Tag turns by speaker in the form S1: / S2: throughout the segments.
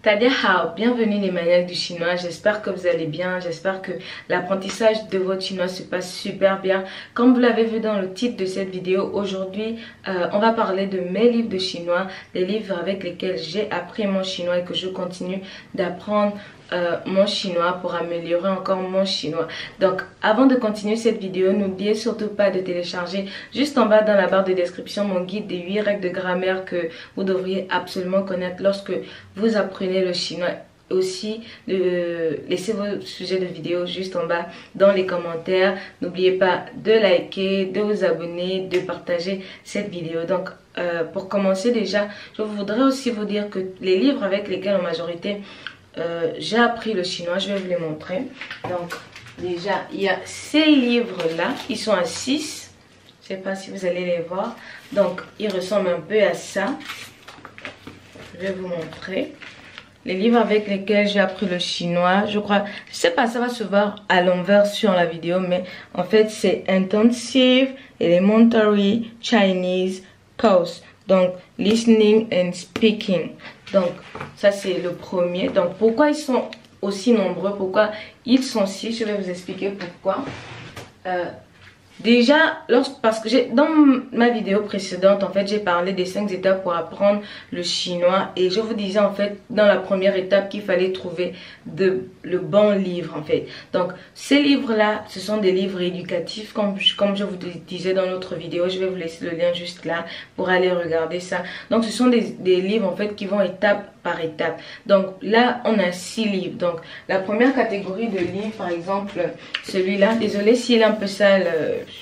S1: Tadia Hao, bienvenue les maniaques du chinois, j'espère que vous allez bien, j'espère que l'apprentissage de votre chinois se passe super bien. Comme vous l'avez vu dans le titre de cette vidéo, aujourd'hui on va parler de mes livres de chinois, les livres avec lesquels j'ai appris mon chinois et que je continue d'apprendre mon chinois pour améliorer encore mon chinois. Donc avant de continuer cette vidéo, n'oubliez surtout pas de télécharger juste en bas dans la barre de description mon guide des 8 règles de grammaire que vous devriez absolument connaître lorsque vous apprenez le chinois. Aussi de laisser vos sujets de vidéo juste en bas dans les commentaires. N'oubliez pas de liker, de vous abonner, de partager cette vidéo. Donc pour commencer déjà, je voudrais aussi vous dire que les livres avec lesquels en majorité j'ai appris le chinois, je vais vous les montrer. Donc déjà il y a ces livres là, ils sont à 6, je sais pas si vous allez les voir. Donc ils ressemblent un peu à ça. Je vais vous montrer les livres avec lesquels j'ai appris le chinois. Je crois, je sais pas, ça va se voir à l'envers sur la vidéo, mais en fait c'est Intensive Elementary Chinese Course, donc Listening and Speaking. Donc ça c'est le premier. Donc pourquoi ils sont aussi nombreux, pourquoi ils sont 6, je vais vous expliquer pourquoi. Déjà, parce que dans ma vidéo précédente, en fait, j'ai parlé des 5 étapes pour apprendre le chinois. Et je vous disais, en fait, dans la première étape, qu'il fallait trouver le bon livre, en fait. Donc, ces livres-là, ce sont des livres éducatifs, comme je vous disais dans l'autre vidéo. Je vais vous laisser le lien juste là pour aller regarder ça. Donc, ce sont des livres, en fait, qui vont étape par étape. Donc, là, on a 6 livres. Donc, la première catégorie de livres, par exemple, celui-là. Désolé s'il est un peu sale.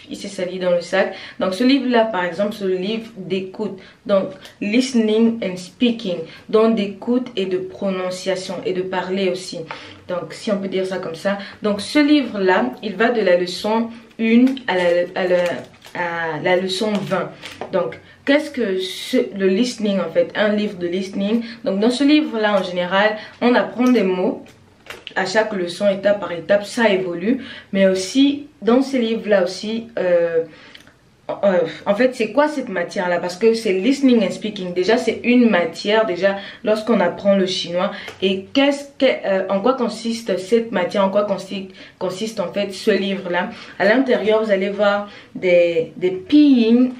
S1: Il s'est sali dans le sac. Donc ce livre là par exemple, c'est le livre d'écoute, donc listening and speaking, donc d'écoute et de prononciation et de parler aussi, donc si on peut dire ça comme ça. Donc ce livre là, il va de la leçon 1 à la leçon 20. Donc qu'est-ce que le listening en fait, un livre de listening. Donc dans ce livre là en général on apprend des mots à chaque leçon, étape par étape, ça évolue. Mais aussi, dans ces livres-là aussi, en fait, c'est quoi cette matière-là? Parce que c'est listening and speaking. Déjà, c'est une matière, déjà, lorsqu'on apprend le chinois. Et en quoi consiste cette matière? En quoi consiste en fait ce livre-là? À l'intérieur, vous allez voir des pinyin,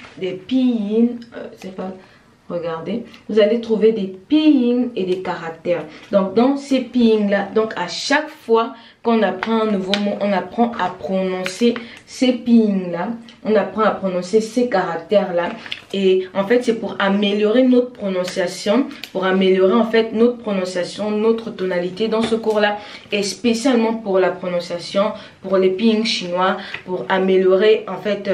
S1: c'est pas... Regardez, vous allez trouver des pinyin et des caractères. Donc dans ces pinyin là, donc à chaque fois qu'on apprend un nouveau mot, on apprend à prononcer ces pinyin là, on apprend à prononcer ces caractères là. Et en fait c'est pour améliorer notre prononciation, notre tonalité dans ce cours là. Et spécialement pour la prononciation, pour les pinyin chinois, pour améliorer en fait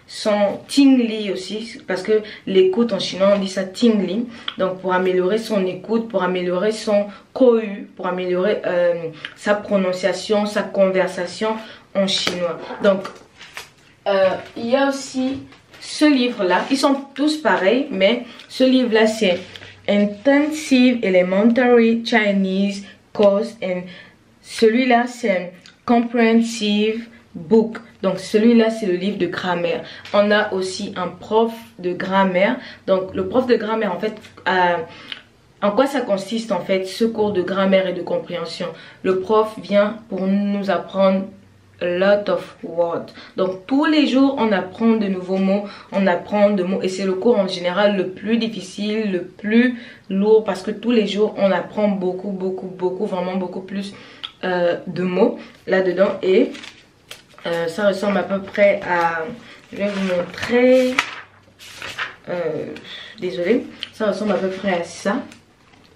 S1: son tingli aussi, parce que l'écoute en chinois on dit ça tingli. Donc pour améliorer son écoute, pour améliorer son koyu, pour améliorer sa prononciation, sa conversation en chinois. Donc il y a aussi ce livre là, ils sont tous pareils, mais ce livre là c'est Intensive Elementary Chinese Course, et celui-là c'est un Comprehensive Book. Donc celui-là c'est le livre de grammaire. On a aussi un prof de grammaire. Donc le prof de grammaire en fait, en quoi ça consiste en fait ce cours de grammaire et de compréhension? Le prof vient pour nous apprendre a lot of words. Donc tous les jours on apprend de nouveaux mots, on apprend de mots, et c'est le cours en général le plus difficile, le plus lourd, parce que tous les jours on apprend beaucoup, vraiment beaucoup plus de mots là-dedans. Et ça ressemble à peu près à, je vais vous montrer, désolé, ça ressemble à peu près à ça.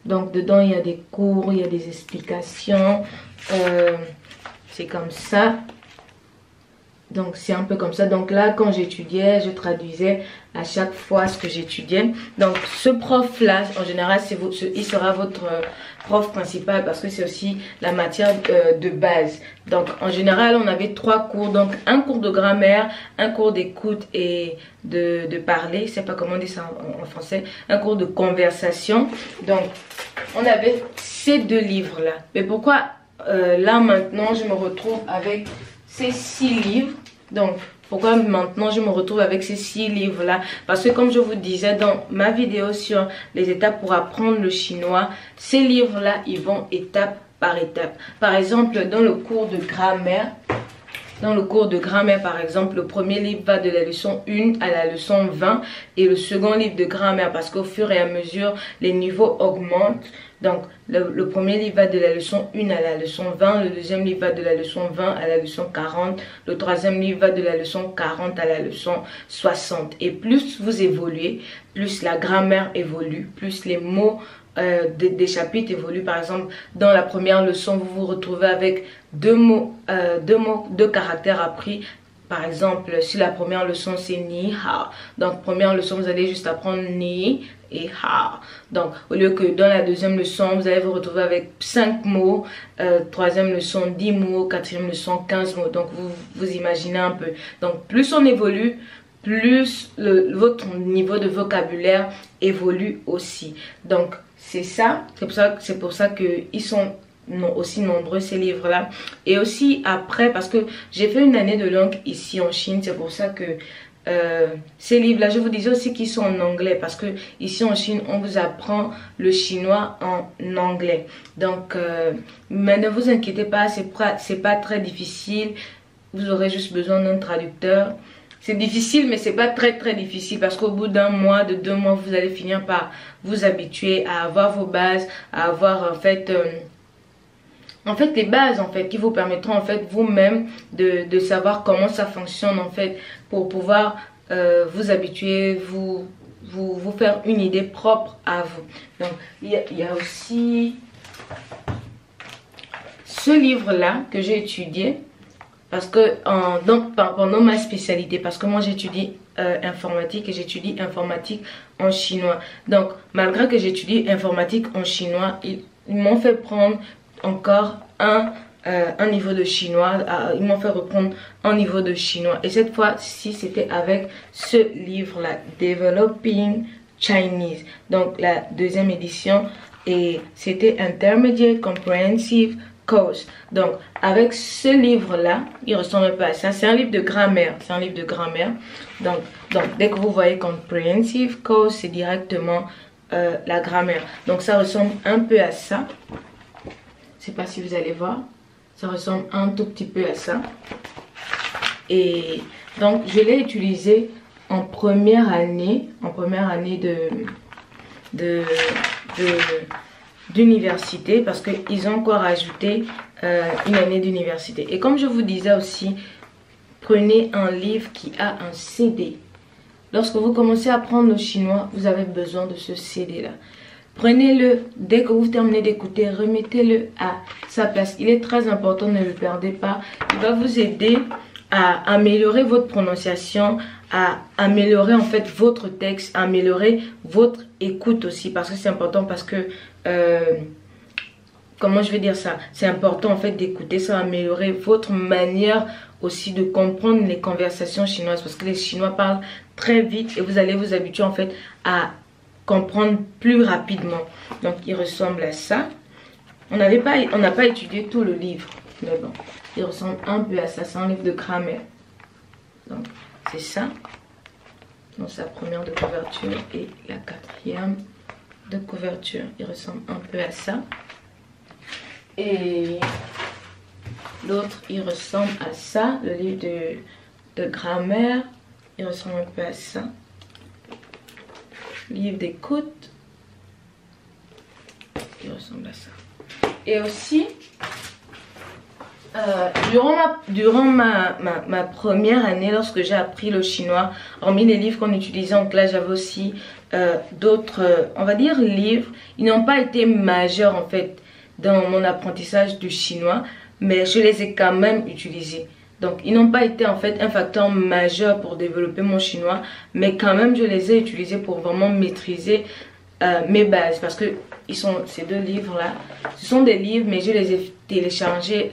S1: Donc dedans il y a des cours, il y a des explications, c'est comme ça. Donc c'est un peu comme ça. Donc là quand j'étudiais, je traduisais à chaque fois ce que j'étudiais. Donc ce prof là en général il sera votre prof principal, parce que c'est aussi la matière de base. Donc en général on avait 3 cours, donc un cours de grammaire, un cours d'écoute et de parler, je sais pas comment on dit ça en français, un cours de conversation. Donc on avait ces 2 livres là. Mais pourquoi là maintenant je me retrouve avec ces 6 livres? Donc Pourquoi maintenant je me retrouve avec ces 6 livres-là? Parce que comme je vous disais dans ma vidéo sur les étapes pour apprendre le chinois, ces livres-là, ils vont étape par étape. Par exemple, dans le cours de grammaire, par exemple, le premier livre va de la leçon 1 à la leçon 20 et le second livre de grammaire parce qu'au fur et à mesure, les niveaux augmentent. Donc, le premier livre va de la leçon 1 à la leçon 20, le deuxième livre va de la leçon 20 à la leçon 40, le troisième livre va de la leçon 40 à la leçon 60. Et plus vous évoluez, plus la grammaire évolue, plus les mots des chapitres évoluent. Par exemple, dans la première leçon, vous vous retrouvez avec deux caractères appris. Par exemple, si la première leçon c'est ni ha, donc première leçon vous allez juste apprendre ni et ha. Donc au lieu que dans la deuxième leçon vous allez vous retrouver avec 5 mots, troisième leçon 10 mots, quatrième leçon 15 mots. Donc vous imaginez un peu. Donc plus on évolue, plus votre niveau de vocabulaire évolue aussi. Donc c'est ça, c'est pour ça que ils sont aussi nombreux ces livres là. Et aussi après, parce que j'ai fait une année de langue ici en Chine, c'est pour ça que ces livres là, je vous disais aussi qu'ils sont en anglais, parce que ici en Chine on vous apprend le chinois en anglais. Donc mais ne vous inquiétez pas, c'est pas très difficile. Vous aurez juste besoin d'un traducteur. C'est difficile, mais c'est pas très difficile, parce qu'au bout d'un mois, de 2 mois, vous allez finir par vous habituer à avoir vos bases, à avoir en fait les bases en fait qui vous permettront en fait vous-même de savoir comment ça fonctionne en fait, pour pouvoir vous habituer, vous faire une idée propre à vous. Donc il y a aussi ce livre là que j'ai étudié. Parce que pendant ma spécialité, parce que moi j'étudie informatique et j'étudie informatique en chinois. Donc malgré que j'étudie informatique en chinois, ils m'ont fait prendre encore un niveau de chinois. Ils m'ont fait reprendre un niveau de chinois. Et cette fois-ci c'était avec ce livre-là, Developing Chinese. Donc la deuxième édition, et c'était Intermediate Comprehensive Course. Donc avec ce livre là, il ressemble un peu à ça. C'est un livre de grammaire, donc dès que vous voyez Comprehensive Course, c'est directement la grammaire. Donc ça ressemble un peu à ça. Je sais pas si vous allez voir, ça ressemble un tout petit peu à ça. Et donc je l'ai utilisé en première année d'université, parce qu'ils ont encore ajouté une année d'université. Et comme je vous disais aussi, prenez un livre qui a un CD. Lorsque vous commencez à apprendre le chinois, vous avez besoin de ce CD là. Prenez-le, dès que vous terminez d'écouter, remettez-le à sa place. Il est très important, ne le perdez pas. Il va vous aider à améliorer votre prononciation, à améliorer en fait votre texte, à améliorer votre écoute aussi, parce que c'est important, parce que comment je vais dire ça, c'est important en fait d'écouter. Ça va améliorer votre manière aussi de comprendre les conversations chinoises, parce que les Chinois parlent très vite et vous allez vous habituer en fait à comprendre plus rapidement. Donc il ressemble à ça. On n'a pas étudié tout le livre, mais bon, il ressemble un peu à ça. C'est un livre de grammaire. Donc c'est ça. Donc sa première de couverture et la quatrième de couverture. Il ressemble un peu à ça. Et l'autre, il ressemble à ça. Le livre de grammaire, il ressemble un peu à ça. Livre d'écoute, il ressemble à ça. Et aussi, durant ma première année, lorsque j'ai appris le chinois, hormis les livres qu'on utilisait en classe, j'avais aussi d'autres, on va dire, livres. Ils n'ont pas été majeurs en fait dans mon apprentissage du chinois, mais je les ai quand même utilisés. Donc ils n'ont pas été en fait un facteur majeur pour développer mon chinois, mais quand même je les ai utilisés pour vraiment maîtriser mes bases, parce que ces deux livres là, ce sont des livres, mais je les ai téléchargés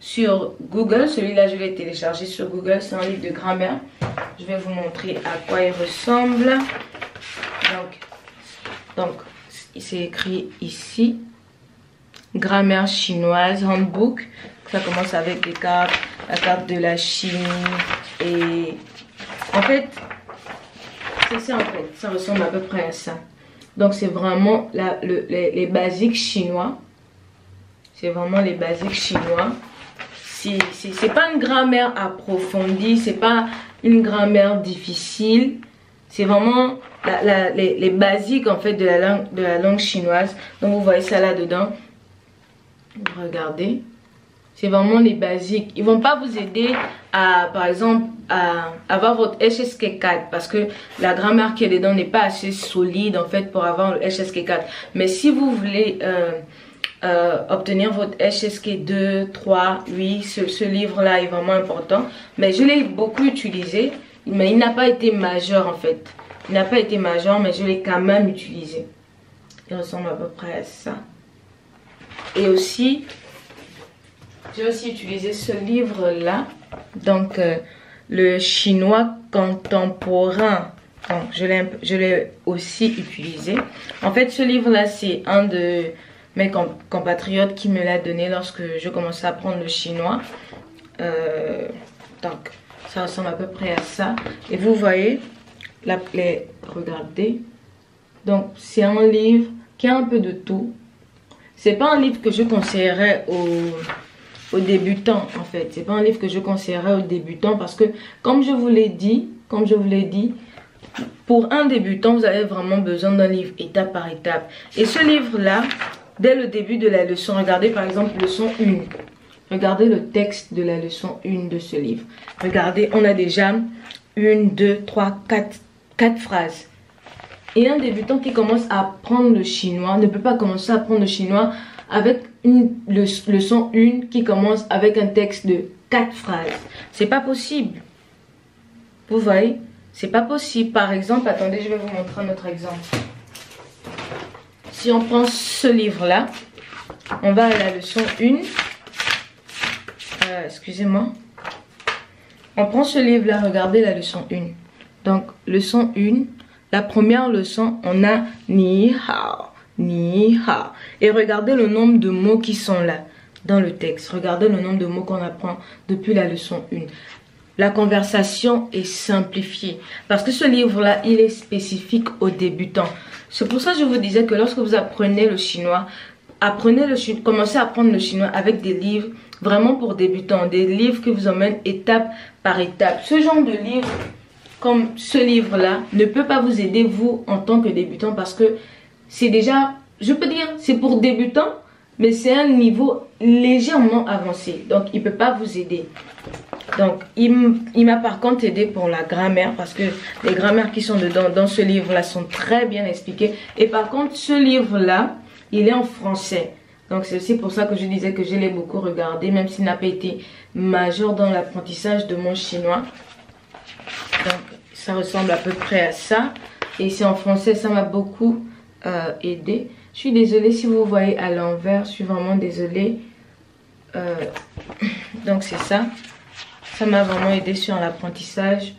S1: sur Google. Celui-là je l'ai téléchargé sur Google, c'est un livre de grammaire. Je vais vous montrer à quoi il ressemble. Donc c'est écrit ici, grammaire chinoise handbook. Ça commence avec des cartes, la carte de la Chine. Et en fait, c'est ça en fait. Ça ressemble à peu près à ça. Donc c'est vraiment les basiques chinois. C'est vraiment les basiques chinois. C'est pas une grammaire approfondie. C'est pas une grammaire difficile. C'est vraiment les basiques en fait de la langue chinoise. Donc vous voyez ça là-dedans. Regardez. C'est vraiment les basiques. Ils vont pas vous aider à, par exemple, à avoir votre HSK4 parce que la grammaire qui est dedans n'est pas assez solide en fait pour avoir le HSK4. Mais si vous voulez obtenir votre HSK 2, 3, 8, ce livre-là est vraiment important. Mais je l'ai beaucoup utilisé, mais il n'a pas été majeur en fait. Il n'a pas été majeur, mais je l'ai quand même utilisé. Il ressemble à peu près à ça. Et aussi, j'ai aussi utilisé ce livre-là. Donc, le chinois contemporain. Donc, je l'ai aussi utilisé. En fait, ce livre-là, c'est un de mes compatriotes qui me l'a donné lorsque je commençais à apprendre le chinois. Donc, ça ressemble à peu près à ça. Et vous voyez, regardez. Donc, c'est un livre qui a un peu de tout. C'est pas un livre que je conseillerais aux débutants en fait. C'est pas un livre que je conseillerais aux débutants parce que comme je vous l'ai dit, pour un débutant, vous avez vraiment besoin d'un livre étape par étape. Et ce livre-là, dès le début de la leçon, regardez par exemple leçon 1. Regardez le texte de la leçon 1 de ce livre. Regardez, on a déjà 1, 2, 3, 4 phrases. Et un débutant qui commence à apprendre le chinois ne peut pas commencer à apprendre le chinois avec une leçon 1 qui commence avec un texte de 4 phrases. C'est pas possible. Vous voyez? C'est pas possible. Par exemple, attendez, je vais vous montrer un autre exemple. Si on prend ce livre-là, on va à la leçon 1. Excusez-moi. On prend ce livre-là, regardez la leçon 1. Donc, leçon 1. La première leçon, on a ni hao, ni hao. Et regardez le nombre de mots qui sont là dans le texte. Regardez le nombre de mots qu'on apprend depuis la leçon 1. La conversation est simplifiée. Parce que ce livre-là, il est spécifique aux débutants. C'est pour ça que je vous disais que lorsque vous apprenez le chinois, commencez à apprendre le chinois avec des livres vraiment pour débutants. Des livres qui vous emmènent étape par étape. Ce genre de livre, comme ce livre-là, ne peut pas vous aider vous en tant que débutant parce que c'est déjà, je peux dire, c'est pour débutants, mais c'est un niveau légèrement avancé. Donc, il ne peut pas vous aider. Donc, il m'a par contre aidé pour la grammaire parce que les grammaires qui sont dedans, dans ce livre-là, sont très bien expliquées. Et par contre, ce livre-là, il est en français. Donc, c'est aussi pour ça que je disais que je l'ai beaucoup regardé, même s'il n'a pas été majeur dans l'apprentissage de mon chinois. Donc, ça ressemble à peu près à ça. Et c'est en français, ça m'a beaucoup aidé. Je suis désolée si vous voyez à l'envers. Je suis vraiment désolée. Donc, c'est ça. Ça m'a vraiment aidé sur l'apprentissage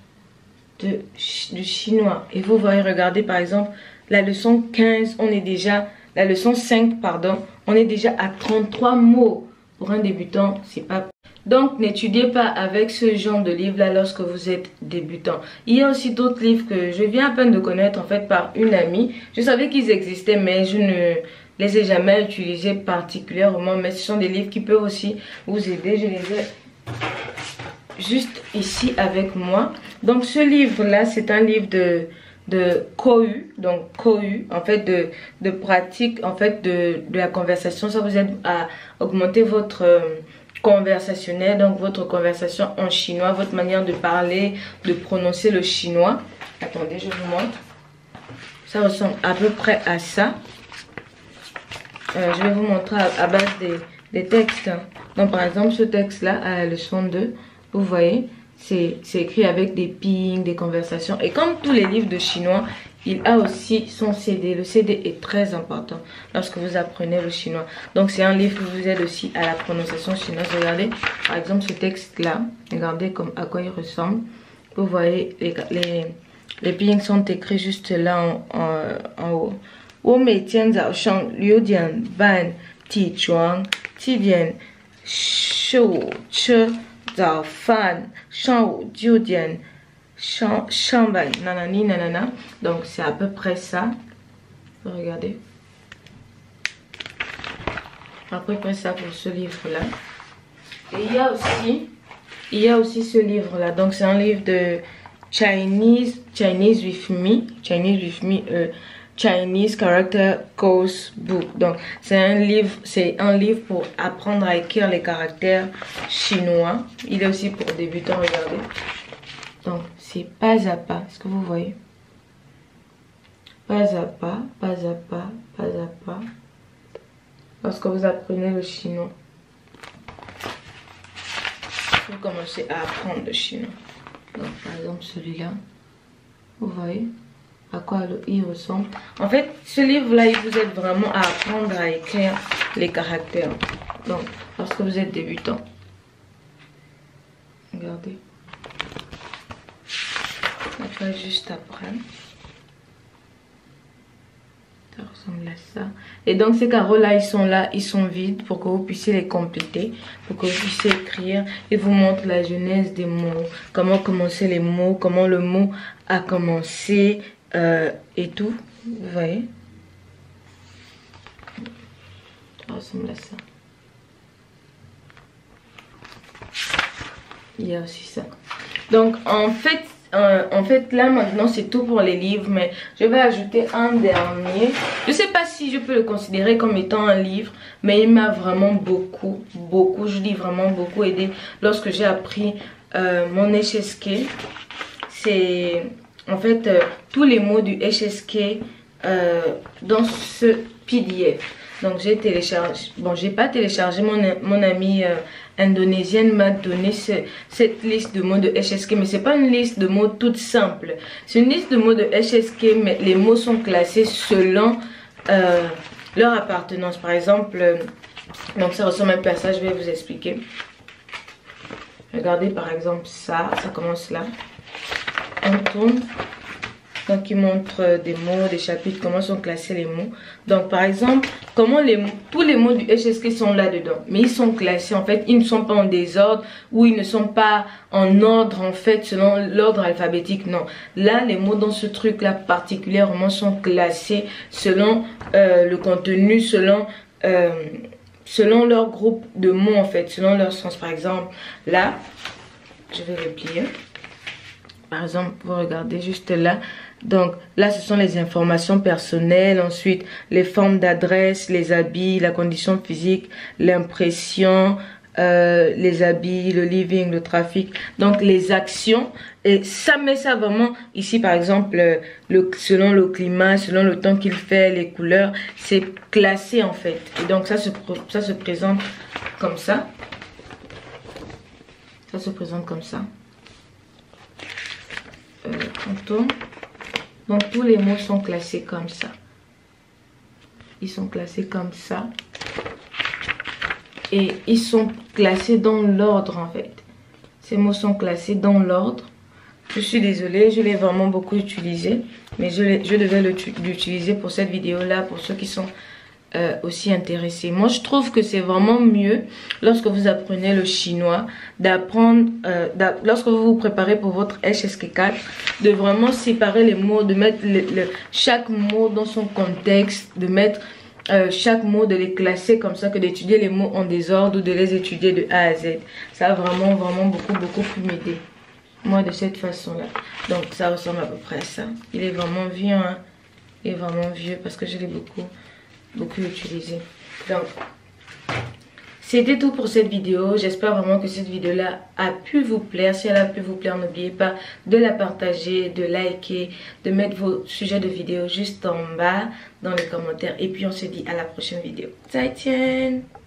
S1: du chinois. Et vous voyez, regardez par exemple, la leçon 15, on est déjà... La leçon 5, pardon, on est déjà à 33 mots. Pour un débutant, c'est pas... Donc, n'étudiez pas avec ce genre de livre-là lorsque vous êtes débutant. Il y a aussi d'autres livres que je viens à peine de connaître, en fait, par une amie. Je savais qu'ils existaient, mais je ne les ai jamais utilisés particulièrement. Mais ce sont des livres qui peuvent aussi vous aider. Je les ai juste ici avec moi. Donc, ce livre-là, c'est un livre de Kohu, donc Kohu, en fait de pratique en fait de la conversation. Ça vous aide à augmenter votre conversationnel, donc votre conversation en chinois, votre manière de parler, de prononcer le chinois. Attendez, je vous montre. Ça ressemble à peu près à ça. Je vais vous montrer à base des textes. Donc par exemple ce texte là à la leçon 2, vous voyez, c'est écrit avec des pings, des conversations. Et comme tous les livres de chinois, il a aussi son CD. Le CD est très important lorsque vous apprenez le chinois. Donc c'est un livre qui vous aide aussi à la prononciation chinoise. Regardez par exemple ce texte là. Regardez comme à quoi il ressemble. Vous voyez les pings sont écrits juste là en haut. 我每天早上6点半起床，7点15车早饭上午9点上班 nanani nanana. Donc c'est à peu près ça. Regardez. À peu près ça pour ce livre là. Et il y a aussi ce livre là. Donc c'est un livre de Chinese with me, Chinese Character Course Book. Donc c'est un livre pour apprendre à écrire les caractères chinois. Il est aussi pour débutants, regardez. Donc c'est pas à pas, est-ce que vous voyez? Pas à pas, pas à pas, pas à pas. Lorsque vous apprenez le chinois, vous commencez à apprendre le chinois. Donc par exemple celui-là, vous voyez à quoi il ressemble. En fait ce livre là il vous aide vraiment à apprendre à écrire les caractères. Donc lorsque vous êtes débutant, regardez, après juste après ça ressemble à ça. Et donc ces carreaux là ils sont vides pour que vous puissiez les compléter, pour que vous puissiez écrire. Ils vous montrent la genèse des mots, comment commencer les mots, comment le mot a commencé et tout, vous voyez. Ça ressemble à ça. Il y a aussi ça. Donc en fait là maintenant c'est tout pour les livres, mais je vais ajouter un dernier. Je sais pas si je peux le considérer comme étant un livre, mais il m'a vraiment beaucoup, je dis vraiment beaucoup aidé lorsque j'ai appris mon HSK. C'est en fait tous les mots du HSK dans ce PDF. Donc j'ai téléchargé, bon j'ai pas téléchargé, mon amie indonésienne m'a donné cette liste de mots de HSK, mais c'est pas une liste de mots toute simple. C'est une liste de mots de HSK, mais les mots sont classés selon leur appartenance. Par exemple, donc ça ressemble un peu à ça, je vais vous expliquer. Regardez par exemple ça commence là. On tourne. Donc il montre des mots, des chapitres, comment sont classés les mots. Donc par exemple, comment tous les mots du HSK sont là-dedans. Mais ils sont classés en fait, ils ne sont pas en désordre ou ils ne sont pas en ordre en fait, selon l'ordre alphabétique, non. Là, les mots dans ce truc-là particulièrement sont classés selon le contenu, selon leur groupe de mots en fait, selon leur sens. Par exemple, là, je vais le plier. Par exemple, vous regardez juste là. Donc là, ce sont les informations personnelles. Ensuite, les formes d'adresse, les habits, la condition physique, l'impression, les habits, le living, le trafic. Donc les actions. Et ça met ça vraiment ici, par exemple, selon le climat, selon le temps qu'il fait, les couleurs. C'est classé en fait. Et donc ça se présente comme ça. Ça se présente comme ça. On tourne. Donc tous les mots sont classés comme ça. Ils sont classés comme ça. Et ils sont classés dans l'ordre en fait. Ces mots sont classés dans l'ordre. Je suis désolée, je l'ai vraiment beaucoup utilisé. Mais je devais l'utiliser pour cette vidéo là, pour ceux qui sont aussi intéressés. Moi je trouve que c'est vraiment mieux lorsque vous apprenez le chinois d'apprendre, lorsque vous vous préparez pour votre HSK4, de vraiment séparer les mots, de mettre chaque mot dans son contexte, de mettre chaque mot, de les classer comme ça, que d'étudier les mots en désordre ou de les étudier de A à Z. Ça a vraiment beaucoup pu m'aider, moi, de cette façon là. Donc ça ressemble à peu près à ça. Il est vraiment vieux, hein. Il est vraiment vieux parce que je l'ai beaucoup utilisé. Donc c'était tout pour cette vidéo. J'espère vraiment que cette vidéo là a pu vous plaire. Si elle a pu vous plaire, n'oubliez pas de la partager, de liker, de mettre vos sujets de vidéo juste en bas dans les commentaires. Et puis on se dit à la prochaine vidéo. 再见